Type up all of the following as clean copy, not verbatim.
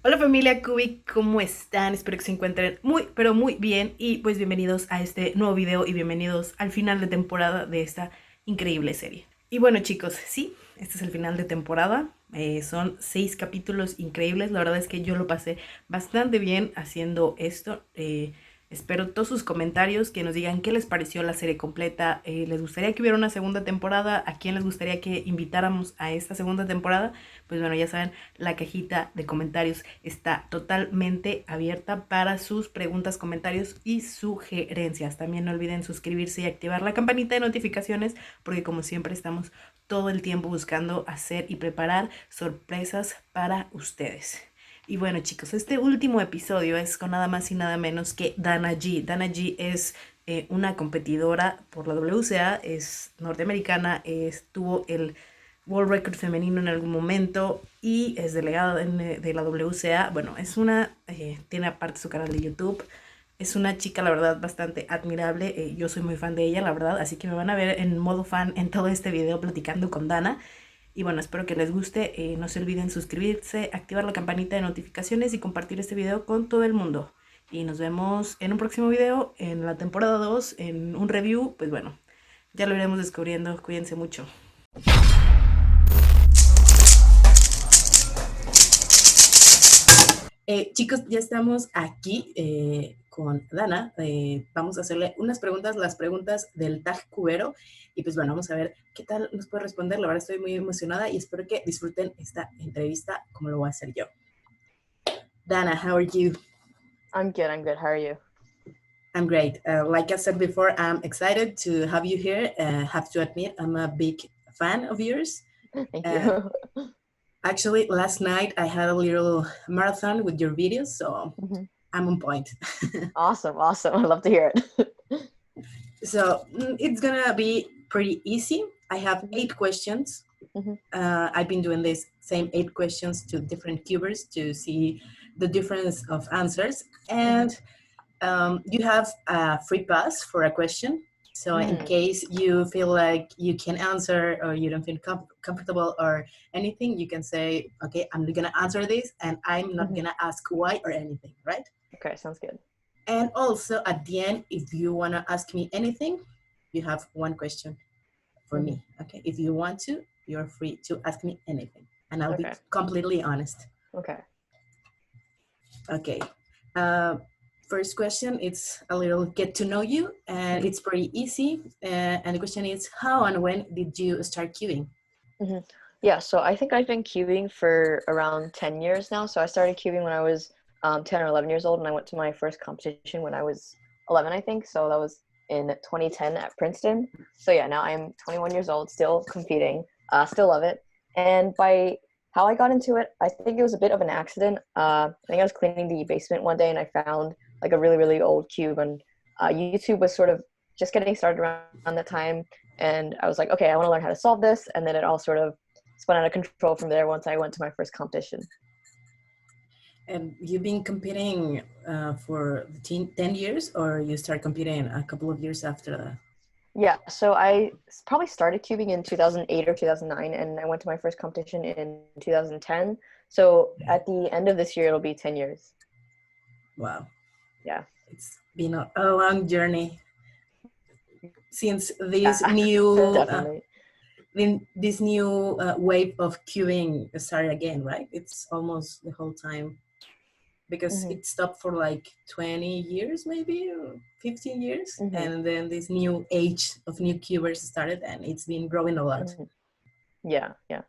Hola familia Kubik, ¿cómo están? Espero que se encuentren muy, pero muy bien y pues bienvenidos a este nuevo video y bienvenidos al final de temporada de esta increíble serie. Y bueno chicos, sí, este es el final de temporada, son 6 capítulos increíbles, la verdad es que yo lo pasé bastante bien haciendo esto. Espero todos sus comentarios, que nos digan qué les pareció la serie completa, les gustaría que hubiera una segunda temporada, a quién les gustaría que invitáramos a esta segunda temporada. Pues bueno, ya saben, la cajita de comentarios está totalmente abierta para sus preguntas, comentarios y sugerencias. También no olviden suscribirse y activar la campanita de notificaciones porque como siempre estamos todo el tiempo buscando hacer y preparar sorpresas para ustedes. Y bueno chicos, este último episodio es con nada más y nada menos que Dana G. Dana G es una competidora por la WCA, es norteamericana, tuvo el World Record femenino en algún momento y es delegada de la WCA. Bueno, tiene aparte su canal de YouTube. Es una chica, la verdad, bastante admirable. Yo soy muy fan de ella, la verdad. Así que me van a ver en modo fan en todo este video platicando con Dana. Y bueno, espero que les guste. No se olviden suscribirse, activar la campanita de notificaciones y compartir este video con todo el mundo. Y nos vemos en un próximo video, en la temporada 2 en un review. Pues bueno, ya lo iremos descubriendo. Cuídense mucho. Chicos, ya estamos aquí con Dana. Vamos a hacerle unas preguntas, las preguntas del tag cubero. Y pues bueno, vamos a ver qué tal nos puede responder. La verdad estoy muy emocionada y espero que disfruten esta entrevista como lo voy a hacer yo. Dana, how are you? I'm good. I'm good. How are you? I'm great. Like I said before, I'm excited to have you here. Have to admit, I'm a big fan of yours. Thank Uh, you. Actually, last night I had a little marathon with your videos, so Mhm. I'm on point. Awesome. Awesome. I love to hear it. So it's gonna be pretty easy. I have Mhm. 8 questions. Mhm. I've been doing this same 8 questions to different cubers to see the difference of answers. Mhm. And you have a free pass for a question. So in Mm. case you feel like you can answer or you don't feel comfortable or anything, you can say, okay, I'm gonna answer this and I'm not Mhm. gonna ask why or anything, right? Okay. Sounds good. And also at the end, if you wanna ask me anything, you have one question for Mhm. me. Okay, if you want to, you're free to ask me anything, and I'll be Okay. completely honest. Okay. Okay. Uh, First question, it's a little get to know you, and Mhm. it's pretty easy. And the question is, how and when did you start queuing? Mhm. Yeah. So I think I've been cubing for around 10 years now. So I started cubing when I was 10 or 11 years old, and I went to my first competition when I was 11, I think. So that was in 2010 at Princeton. So yeah, now I'm 21 years old, still competing, still love it. And by how I got into it, I think it was a bit of an accident. I think I was cleaning the basement one day and I found like a really, really old cube, and YouTube was sort of just getting started around that time. And I was like, okay, I want to learn how to solve this. And then it all sort of spun out of control from there once I went to my first competition. And you've been competing for 10 years, or you start competing a couple of years after that? Yeah, so I probably started cubing in 2008 or 2009, and I went to my first competition in 2010. So at the end of this year, it'll be 10 years. Wow, Yeah. it's been a long journey since this Yeah, new definitely. this new wave of queuing started again, right? It's almost the whole time because Hmm. it stopped for like 20 years, maybe or 15 years, Hmm. and then this new age of new cubers started, and it's been growing a lot. Hmm. Yeah, yeah.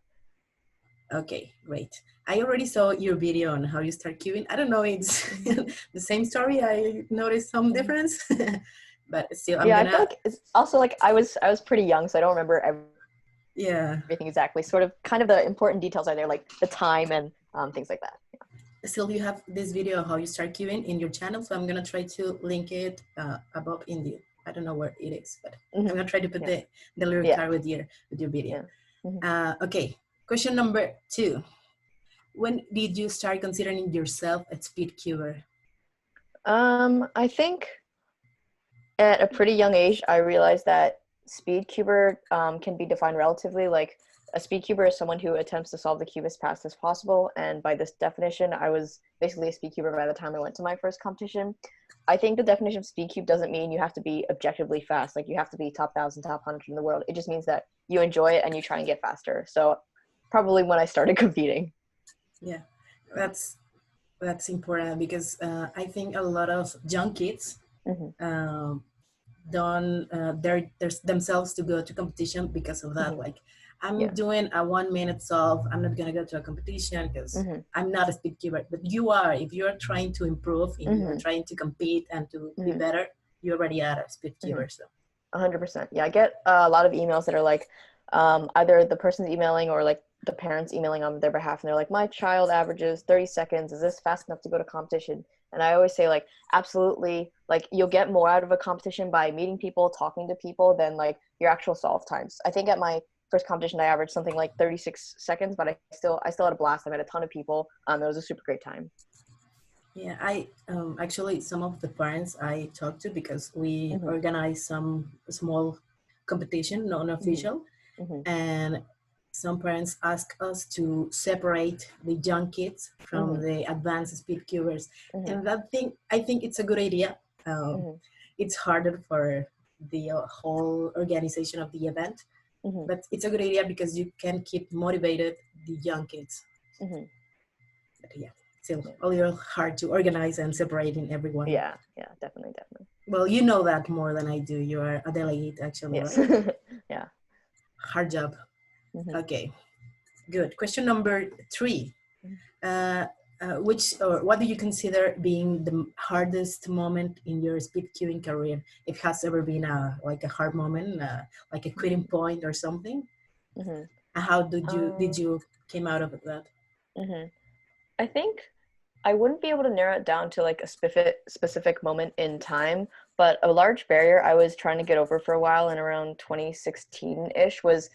Okay, great. I already saw your video on how you start queuing. I don't know, it's Hmm. the same story. I noticed some Hmm. difference, but still, I'm Yeah, I feel gonna, like it's also like I was pretty young, so I don't remember yeah. everything exactly. Sort of, kind of the important details are there, like the time and things like that. Still, you have this video how you start queuing in your channel, so I'm gonna try to link it above in the, I don't know where it is, but I'm Hmm. gonna try to put Yeah, the little yeah, card with your video. yeah. Hmm. Okay, question number 2. When did you start considering yourself a speedcuber? I think at a pretty young age, I realized that Speedcuber can be defined relatively. Like a Speedcuber is someone who attempts to solve the cube as fast as possible. And by this definition, I was basically a Speedcuber by the time I went to my first competition. I think the definition of Speedcube doesn't mean you have to be objectively fast. Like you have to be top 1,000, top 100 in the world. It just means that you enjoy it and you try and get faster. So probably when I started competing. Yeah, that's important because I think a lot of young kids don't there's themselves to go to competition because of that. Like I'm doing a 1 minute solve. I'm not gonna go to a competition because I'm not a speedcuber. But you are. If you're trying to improve, if you're trying to compete and to be better, you already are a speedcuber. So 100%. Yeah, I get a lot of emails that are like either the person's emailing or like the parents emailing on their behalf, and they're like, my child averages 30 seconds. Is this fast enough to go to competition? And I always say, like, absolutely. Like, you'll get more out of a competition by meeting people, talking to people than like your actual solve times. I think at my first competition I averaged something like 36 seconds, but I still had a blast. I met a ton of people. It was a super great time. Yeah, I actually some of the parents I talked to, because we organize some small competition, non-official, and some parents ask us to separate the young kids from the advanced speedcubers, and that thing, I think it's a good idea. It's harder for the whole organization of the event, but it's a good idea because you can keep motivated the young kids. But yeah, still a little hard to organize and separating everyone. Yeah, definitely. Well, you know that more than I do. You are a delegate, actually, yes. right? Yeah. Hard job. Okay, good. Question number 3. What do you consider being the hardest moment in your speedcubing career? It has ever been a hard moment, like a quitting point or something? How did you came out of that? I think I wouldn't be able to narrow it down to like a specific moment in time, but a large barrier I was trying to get over for a while in around 2016-ish was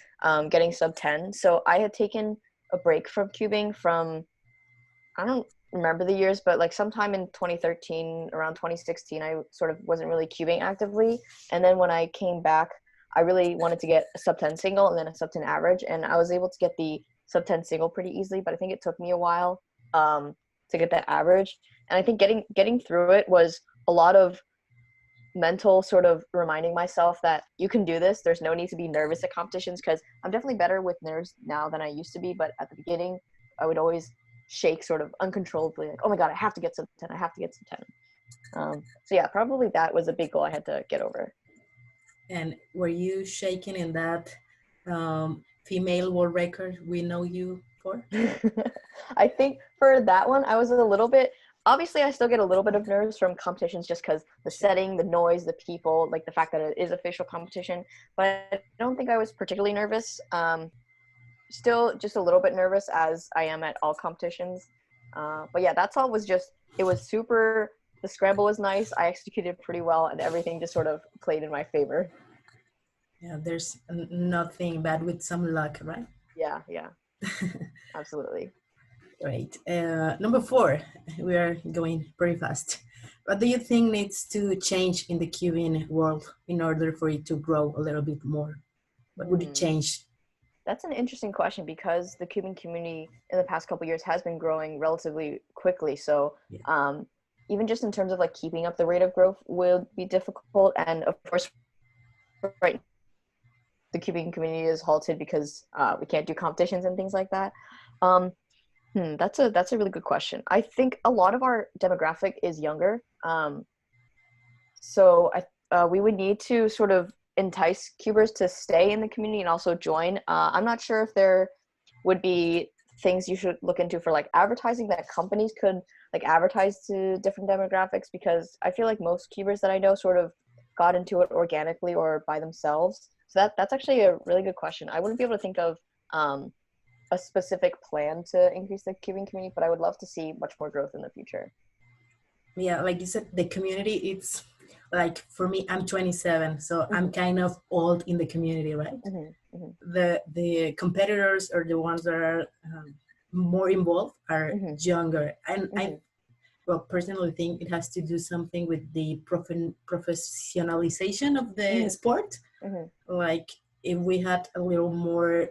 getting sub 10. So I had taken a break from cubing from, I don't remember the years, but like sometime in 2013, around 2016, I sort of wasn't really cubing actively. And then when I came back, I really wanted to get a sub 10 single and then a sub 10 average. And I was able to get the sub 10 single pretty easily, but I think it took me a while to get that average. And I think getting through it was a lot of mental sort of reminding myself that you can do this. There's no need to be nervous at competitions, because I'm definitely better with nerves now than I used to be. But at the beginning, I would always shake sort of uncontrollably, like, oh my God, I have to get sub 10. I have to get sub 10. So yeah, probably that was a big goal I had to get over. And were you shaking in that female world record we know you for? I think for that one, I was a little bit, obviously I still get a little bit of nerves from competitions just because the setting, the noise, the people, like the fact that it is official competition, but I don't think I was particularly nervous. Still just a little bit nervous, as I am at all competitions. But yeah, that's all. It was super, the scramble was nice, I executed pretty well, and everything just sort of played in my favor. Yeah, there's nothing bad with some luck, right? Yeah. Absolutely. Great. Number 4, we are going pretty fast. What do you think needs to change in the cubing world in order for it to grow a little bit more? What would it change? That's an interesting question, because the cubing community in the past couple of years has been growing relatively quickly. So even just in terms of like keeping up the rate of growth will be difficult. And of course, right, the cubing community is halted because we can't do competitions and things like that. That's a really good question. I think a lot of our demographic is younger. So we would need to sort of entice cubers to stay in the community and also join. I'm not sure if there would be things you should look into for like advertising, that companies could like advertise to different demographics, because I feel like most cubers that I know sort of got into it organically or by themselves. So that's actually a really good question. I wouldn't be able to think of a specific plan to increase the cubing community, but I would love to see much more growth in the future. Yeah, like you said, the community, it's like, for me, I'm 27, so I'm kind of old in the community, right? The competitors, or the ones that are more involved, are younger. And I personally think it has to do something with the professionalization of the sport. Like, if we had a little more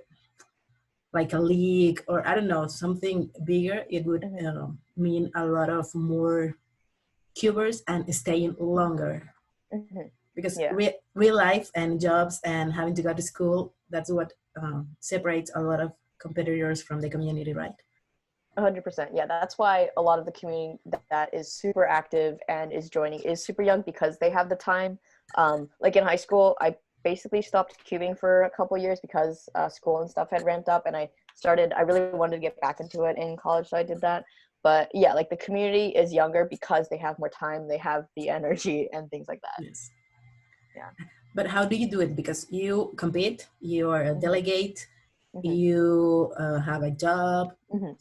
like a league or I don't know, something bigger, it would mean a lot of more cubers and staying longer. Because Yeah. real life and jobs and having to go to school, that's what separates a lot of competitors from the community, right? 100%. Yeah, that's why a lot of the community that is super active and is joining is super young, because they have the time. Like in high school, I basically stopped cubing for a couple years because school and stuff had ramped up, and I really wanted to get back into it in college, so I did that. But yeah, like the community is younger because they have more time, they have the energy and things like that. Yes. Yeah. But how do you do it? Because you compete, you are a delegate, you have a job,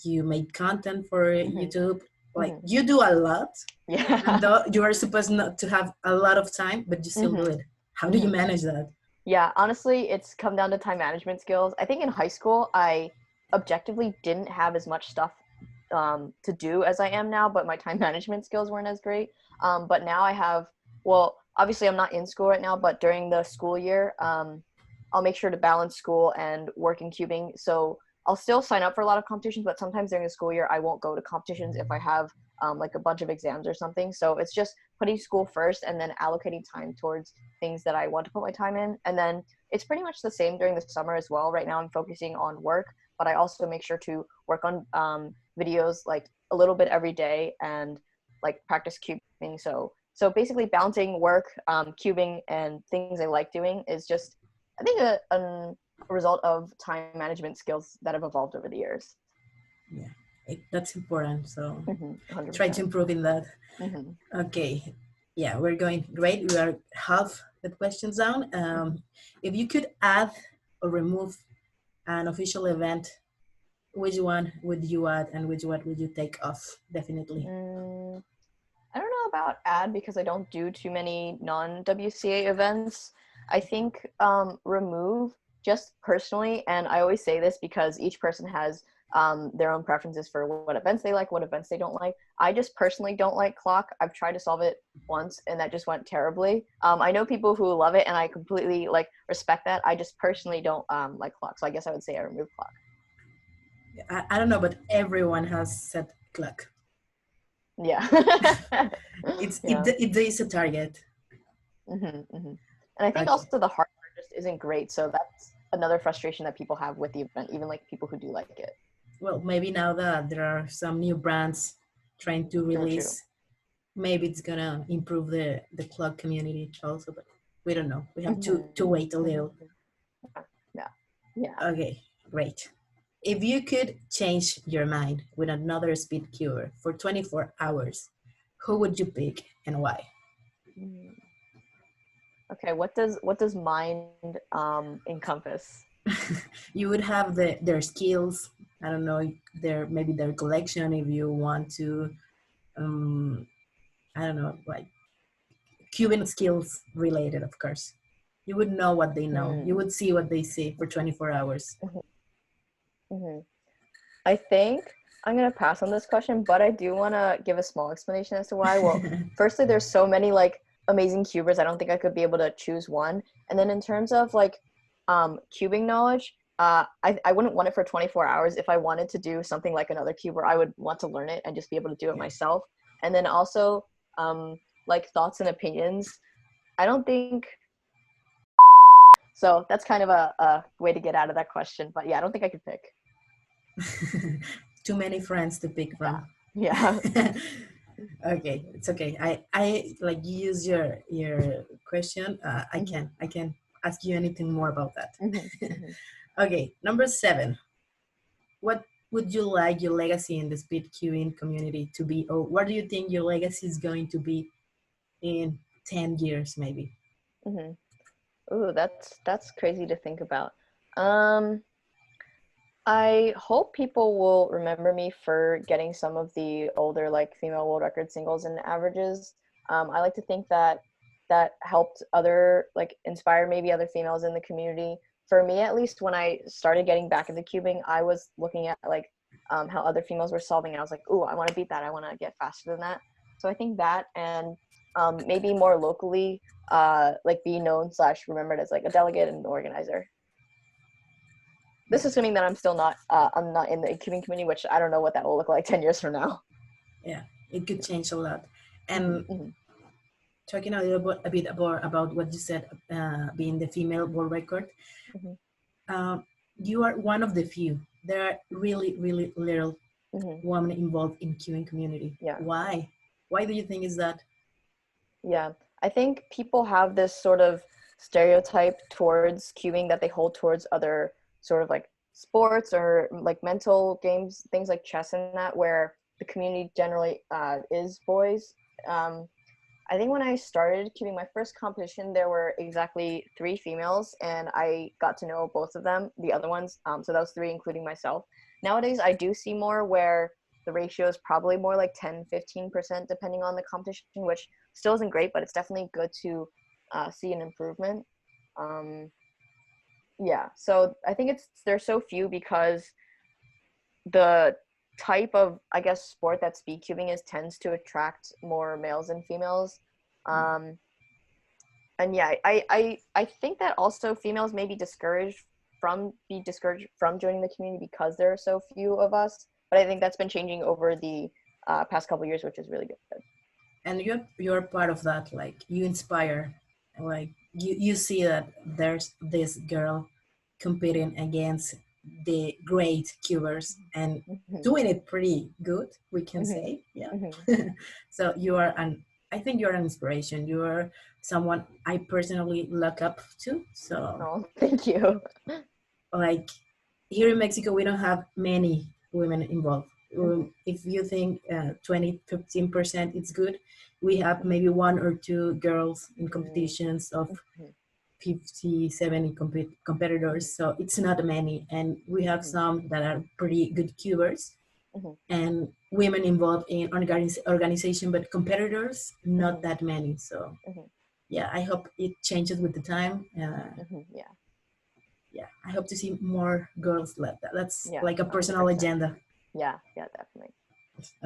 you make content for YouTube, like you do a lot. Yeah. And though you are supposed not to have a lot of time, but you still do it. How do you manage that? Yeah, honestly, it's come down to time management skills. I think in high school, I objectively didn't have as much stuff to do as I am now, but my time management skills weren't as great. But now I have, well, obviously I'm not in school right now, but during the school year, I'll make sure to balance school and work in cubing. So I'll still sign up for a lot of competitions, but sometimes during the school year, I won't go to competitions if I have like a bunch of exams or something. So it's just putting school first and then allocating time towards things that I want to put my time in. And then it's pretty much the same during the summer as well. Right now I'm focusing on work, but I also make sure to work on videos like a little bit every day and like practice cubing. So basically balancing work, cubing, and things I like doing is just, I think, a result of time management skills that have evolved over the years. Yeah, that's important. So 100%. try to improve in that. Okay. Yeah, we're going great. We are half the questions down. If you could add or remove an official event, which one would you add and which one would you take off? Definitely. I don't know about add because I don't do too many non-WCA events. I think remove, just personally, and I always say this because each person has their own preferences for what events they like, what events they don't like. I just personally don't like clock. I've tried to solve it once and that just went terribly. I know people who love it and I completely like respect that. I just personally don't like clock. So I guess I would say I remove clock. I don't know, but everyone has set clock. Yeah. It is a target. And I think also the hardware just isn't great. So that's another frustration that people have with the event, even like people who do like it. Well, maybe now that there are some new brands trying to release, maybe it's gonna improve the clock community also, but we don't know. We have to wait a little. Yeah. Okay, great. If you could change your mind with another Speedcuber for 24 hours, who would you pick and why? Okay, what does mind encompass? You would have their skills. I don't know, maybe their collection if you want to. I don't know, like Cuban skills related, of course. You would know what they know. You would see what they see for 24 hours. I think I'm going to pass on this question, but I do want to give a small explanation as to why. Well, firstly, there's so many like amazing cubers. I don't think I could be able to choose one. And then in terms of like cubing knowledge, I wouldn't want it for 24 hours. If I wanted to do something like another cuber, I would want to learn it and just be able to do it myself. And then also like thoughts and opinions. I don't think so. That's kind of a way to get out of that question. But yeah, I don't think I could pick. Too many friends to pick from. Yeah. Okay, it's okay. I like use your question. I can ask you anything more about that. Okay, number 7. What would you like your legacy in the Speedcubing community to be, or what do you think your legacy is going to be in 10 years maybe? Ooh, that's crazy to think about. I hope people will remember me for getting some of the older like female world record singles and averages. I like to think that that helped inspire maybe other females in the community. For me, at least, when I started getting back into cubing, I was looking at like how other females were solving. And I was like, ooh, I want to beat that. I want to get faster than that. So I think that, and maybe more locally, like be known / remembered as like a delegate and an organizer. This assuming that I'm not in the cubing community, which I don't know what that will look like 10 years from now. Yeah, it could change a lot. And Mm-hmm. talking a bit about what you said, being the female world record, Mm-hmm. you are one of the few. There are really, really little Mm-hmm. women involved in queuing community. Yeah. Why? Why do you think is that? Yeah. I think people have this sort of stereotype towards cubing that they hold towards other sort of like sports or like mental games, things like chess and that, where the community generally is boys. Um, I think when I started cubing my first competition, there were exactly 3 females, and I got to know both of them, the other ones. So that was 3, including myself. Nowadays, I do see more where the ratio is probably more like 10-15%, depending on the competition, which still isn't great, but it's definitely good to see an improvement. Um, yeah, so I think there's so few because the type of, I guess, sport that speed cubing is tends to attract more males and females. Um, and yeah, I think that also females may be discouraged from joining the community because there are so few of us. But I think that's been changing over the past couple of years, which is really good. And you're part of that. Like you inspire, like you see that there's this girl competing against the great cubers and Mm-hmm. doing it pretty good, we can Mm-hmm. say. Yeah. Mm-hmm. So you are an, I think you're an inspiration. You are someone I personally look up to. So Oh, thank you. like here in Mexico, we don't have many women involved. Mm-hmm. If you think 20, 15% it's good, we have Mm-hmm. maybe 1 or 2 girls in competitions of Mm-hmm. 50, 70 Mm-hmm. competitors. So it's not many. And we have some that are pretty good cubers Mm-hmm. and women involved in organization, but competitors, not Mm-hmm. that many. So Mm-hmm. yeah, I hope it changes with the time. Mm-hmm. Yeah. Yeah, I hope to see more girls like that. That's Yeah. like a personal 100%. agenda. Yeah. Yeah. Definitely.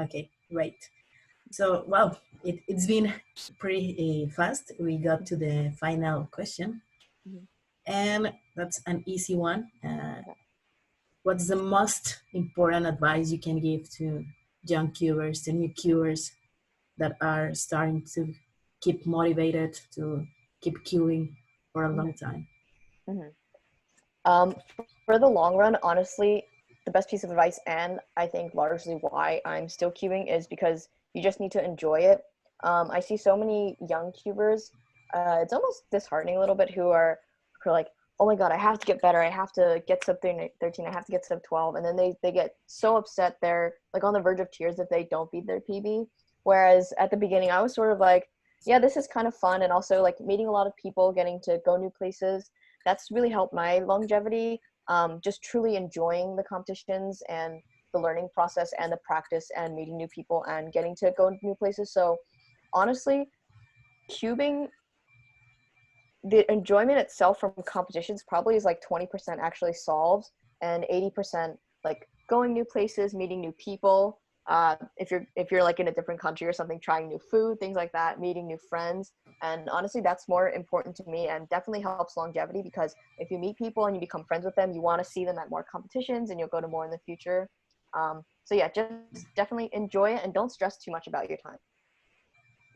Okay, great. So, wow, it's been pretty fast. We got to the final question, Mm-hmm. and that's an easy one. Okay. What's the most important advice you can give to young cubers, to new cubers that are starting to keep motivated to keep queuing for a long Mm-hmm. time? Mm-hmm. Um, for the long run, honestly, the best piece of advice, and I think largely why I'm still cubing, is because you just need to enjoy it. I see so many young cubers. It's almost disheartening a little bit who are like, oh my god, I have to get better. I have to get sub 13. I have to get sub 12, and then they get so upset. They're like on the verge of tears if they don't beat their PB. Whereas at the beginning, I was sort of like, yeah, this is kind of fun, and also like meeting a lot of people, getting to go new places. That's really helped my longevity. Just truly enjoying the competitions and the learning process and the practice and meeting new people and getting to go new places. So honestly, cubing, the enjoyment itself from competitions probably is like 20% actually solved and 80% like going new places, meeting new people. If you're like in a different country or something, trying new food, things like that, meeting new friends. And honestly, that's more important to me and definitely helps longevity, because if you meet people and you become friends with them, you want to see them at more competitions and you'll go to more in the future. So yeah, just definitely enjoy it and don't stress too much about your time.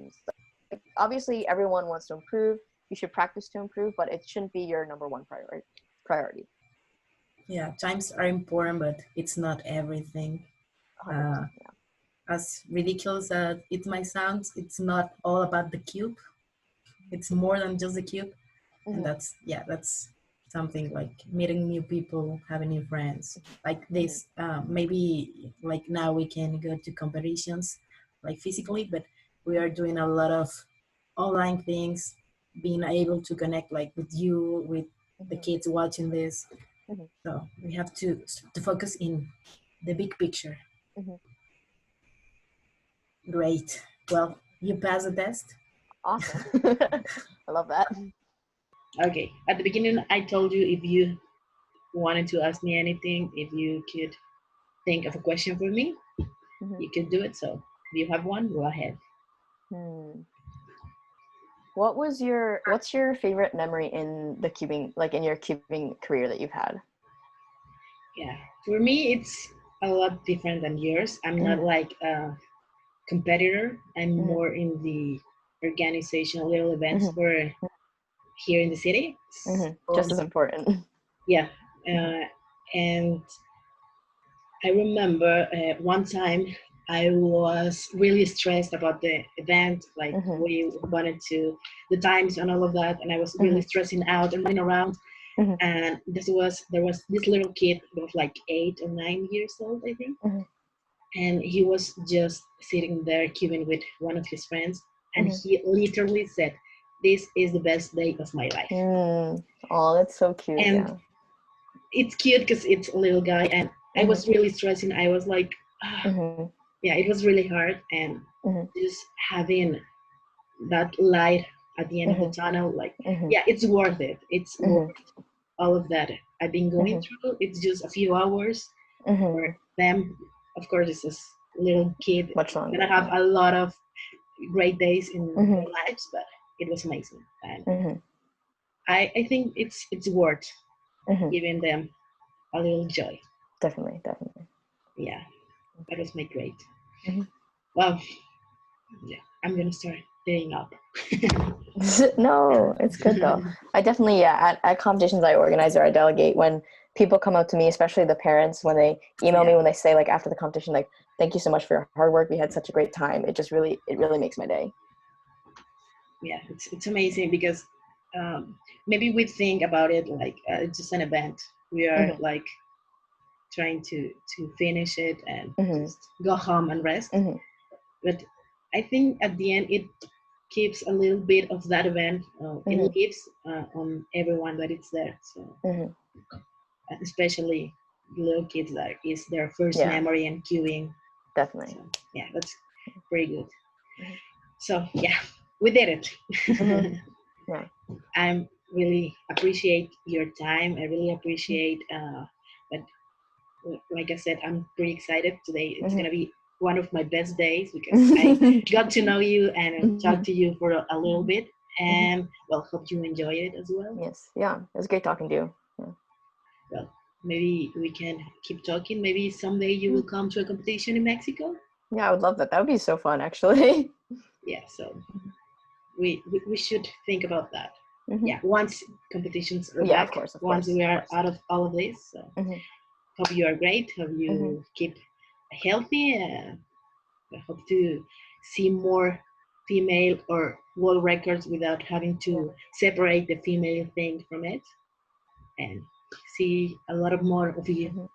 Like, obviously, everyone wants to improve. You should practice to improve, but it shouldn't be your number one priority. Yeah, times are important, but it's not everything. 100%. Uh, as ridiculous as it might sound, it's not all about the cube. It's more than just the cube. Yeah. And that's, yeah, that's something like meeting new people, having new friends. Like this, maybe like now we can go to competitions like physically, but we are doing a lot of online things, being able to connect like with you, with the kids watching this. So we have to focus in the big picture. Great. Well, you passed the test. Awesome. I love that. Okay. At the beginning, I told you if you wanted to ask me anything, if you could think of a question for me, Mhm. you could do it. So if you have one, go ahead. Hmm. What's your favorite memory in the cubing, like in your cubing career that you've had? Yeah, for me, it's a lot different than yours. I'm not like a competitor. I'm more in the organization, little events for here in the city. Just as important. Yeah, and I remember one time I was really stressed about the event. Like we wanted to the times and all of that, and I was really stressing out and running around. And there was this little kid that was like 8 or 9 years old, I think, and he was just sitting there cubing with one of his friends, and he literally said, "This is the best day of my life." Oh, that's so cute. And Yeah. it's cute because it's a little guy, and I was really stressing. I was like, yeah, it was really hard, and just having that light at the end of the tunnel, like, yeah, it's worth it. It's worth all of that I've been going through. It's just a few hours for them. Of course, it's a little kid. Much longer. Gonna have a lot of great days in their lives, but it was amazing, and I think it's worth giving them a little joy. Definitely. Yeah, that was my great. Well, yeah, I'm gonna start getting up. No, it's good though. I definitely, at competitions I organize or I delegate, when people come up to me, especially the parents, when they email me, when they say like after the competition, like, thank you so much for your hard work. We had such a great time. It really makes my day. Yeah, it's amazing because maybe we think about it like it's just an event. We are like trying to finish it and just go home and rest. But I think at the end it keeps a little bit of that event. It lives on everyone that is there. So especially little kids, that is their first memory and queuing. Definitely. So, yeah, that's pretty good. So yeah, we did it. Yeah. I really appreciate your time. I really appreciate that. Like I said, I'm pretty excited today. It's gonna be one of my best days because I got to know you and talk to you for a little bit. And well, hope you enjoy it as well. Yes. Yeah, it was great talking to you. Yeah. Well, maybe we can keep talking. Maybe someday you will come to a competition in Mexico. Yeah, I would love that. That would be so fun, actually. Yeah, so we should think about that. Yeah, once competitions are back, of course. once we are out of all of this. So hope you are great. Hope you keep healthy. I hope to see more female or world records without having to separate the female thing from it, and see a lot of more of you